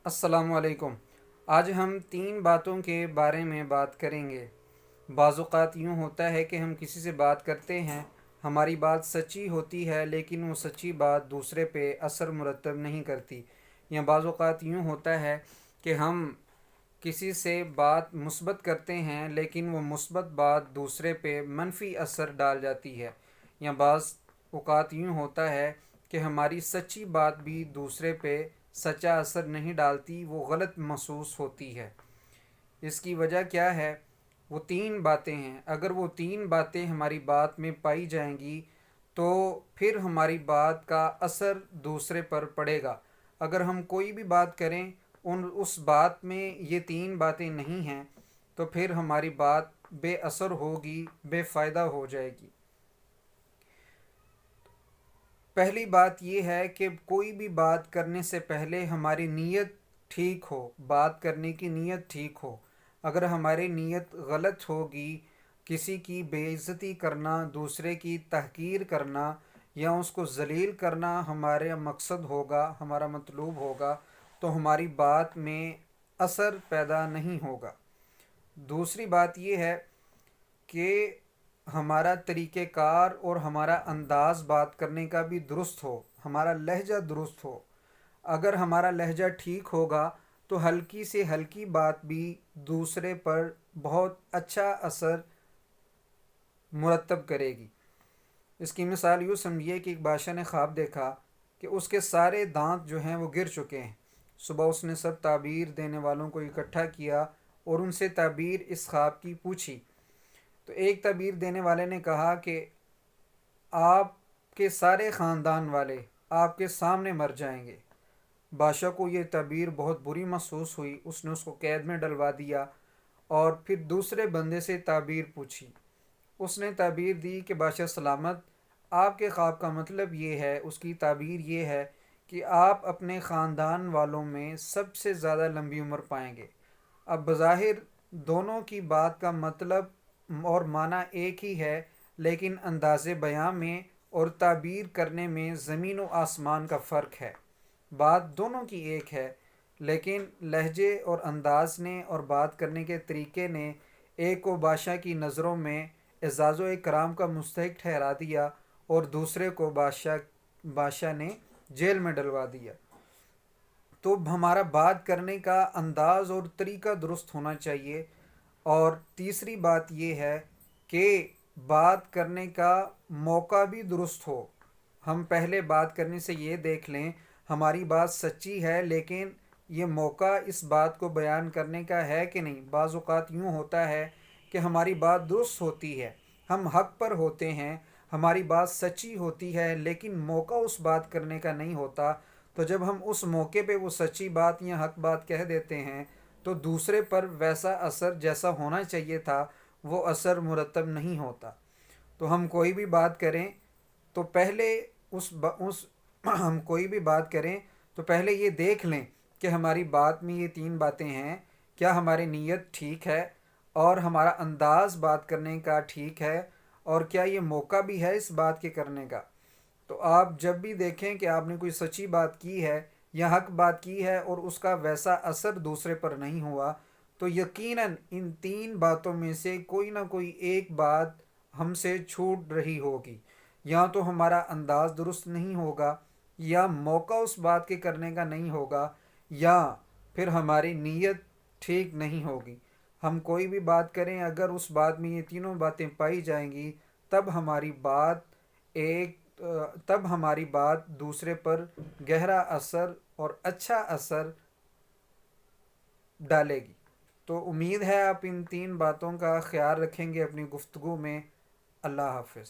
السلام علیکم۔ آج ہم 3 باتوں کے بارے میں بات کریں گے۔ بعض اوقات یوں ہوتا ہے کہ ہم کسی سے بات کرتے ہیں، ہماری بات سچی ہوتی ہے لیکن وہ سچی بات دوسرے پہ اثر مرتب نہیں کرتی، یا بعض اوقات یوں ہوتا ہے کہ ہم کسی سے بات مثبت کرتے ہیں لیکن وہ مثبت بات دوسرے پہ منفی اثر ڈال جاتی ہے، یا بعض اوقات یوں ہوتا ہے کہ ہماری سچی بات بھی دوسرے پہ سچا اثر نہیں ڈالتی، وہ غلط محسوس ہوتی ہے۔ اس کی وجہ کیا ہے؟ وہ 3 باتیں ہیں۔ اگر وہ 3 باتیں ہماری بات میں پائی جائیں گی تو پھر ہماری بات کا اثر دوسرے پر پڑے گا۔ اگر ہم کوئی بھی بات کریں اس بات میں یہ 3 باتیں نہیں ہیں تو پھر ہماری بات بے اثر ہوگی، بے فائدہ ہو جائے گی۔ پہلی بات یہ ہے کہ کوئی بھی بات کرنے سے پہلے ہماری نیت ٹھیک ہو، بات کرنے کی نیت ٹھیک ہو۔ اگر ہماری نیت غلط ہوگی، کسی کی بے عزتی کرنا، دوسرے کی تحقیر کرنا یا اس کو ذلیل کرنا ہمارا مقصد ہوگا، ہمارا مطلوب ہوگا، تو ہماری بات میں اثر پیدا نہیں ہوگا۔ دوسری بات یہ ہے کہ ہمارا طریقہ کار اور ہمارا انداز بات کرنے کا بھی درست ہو، ہمارا لہجہ درست ہو۔ اگر ہمارا لہجہ ٹھیک ہوگا تو ہلکی سے ہلکی بات بھی دوسرے پر بہت اچھا اثر مرتب کرے گی۔ اس کی مثال یوں سمجھیے کہ ایک بادشاہ نے خواب دیکھا کہ اس کے سارے دانت جو ہیں وہ گر چکے ہیں۔ صبح اس نے سب تعبیر دینے والوں کو اکٹھا کیا اور ان سے تعبیر اس خواب کی پوچھی۔ تو ایک تعبیر دینے والے نے کہا کہ آپ کے سارے خاندان والے آپ کے سامنے مر جائیں گے۔ بادشاہ کو یہ تعبیر بہت بری محسوس ہوئی، اس نے اس کو قید میں ڈلوا دیا اور پھر دوسرے بندے سے تعبیر پوچھی۔ اس نے تعبیر دی کہ بادشاہ سلامت، آپ کے خواب کا مطلب یہ ہے، اس کی تعبیر یہ ہے کہ آپ اپنے خاندان والوں میں سب سے زیادہ لمبی عمر پائیں گے۔ اب بظاہر دونوں کی بات کا مطلب اور معنی ایک ہی ہے، لیکن انداز بیان میں اور تعبیر کرنے میں زمین و آسمان کا فرق ہے۔ بات دونوں کی ایک ہے، لیکن لہجے اور انداز نے اور بات کرنے کے طریقے نے ایک کو بادشاہ کی نظروں میں اعزاز و اکرام کا مستحق ٹھہرا دیا اور دوسرے کو بادشاہ نے جیل میں ڈلوا دیا۔ تو ہمارا بات کرنے کا انداز اور طریقہ درست ہونا چاہیے۔ اور تیسری بات یہ ہے کہ بات کرنے کا موقع بھی درست ہو۔ ہم پہلے بات کرنے سے یہ دیکھ لیں ہماری بات سچی ہے لیکن یہ موقع اس بات کو بیان کرنے کا ہے کہ نہیں۔ بعض اوقات یوں ہوتا ہے کہ ہماری بات درست ہوتی ہے، ہم حق پر ہوتے ہیں، ہماری بات سچی ہوتی ہے لیکن موقع اس بات کرنے کا نہیں ہوتا، تو جب ہم اس موقع پہ وہ سچی بات یا حق بات کہہ دیتے ہیں تو دوسرے پر ویسا اثر جیسا ہونا چاہیے تھا وہ اثر مرتب نہیں ہوتا۔ تو ہم کوئی بھی بات کریں تو پہلے ہم کوئی بھی بات کریں تو پہلے یہ دیکھ لیں کہ ہماری بات میں یہ 3 باتیں ہیں، کیا ہماری نیت ٹھیک ہے اور ہمارا انداز بات کرنے کا ٹھیک ہے، اور کیا یہ موقع بھی ہے اس بات کے کرنے کا۔ تو آپ جب بھی دیکھیں کہ آپ نے کوئی سچی بات کی ہے یا حق بات کی ہے اور اس کا ویسا اثر دوسرے پر نہیں ہوا، تو یقیناً ان 3 باتوں میں سے کوئی نہ کوئی ایک بات ہم سے چھوٹ رہی ہوگی۔ یا تو ہمارا انداز درست نہیں ہوگا، یا موقع اس بات کے کرنے کا نہیں ہوگا، یا پھر ہماری نیت ٹھیک نہیں ہوگی۔ ہم کوئی بھی بات کریں اگر اس بات میں یہ تینوں باتیں پائی جائیں گی تب ہماری بات دوسرے پر گہرا اثر اور اچھا اثر ڈالے گی۔ تو امید ہے آپ ان 3 باتوں کا خیال رکھیں گے اپنی گفتگو میں۔ اللہ حافظ۔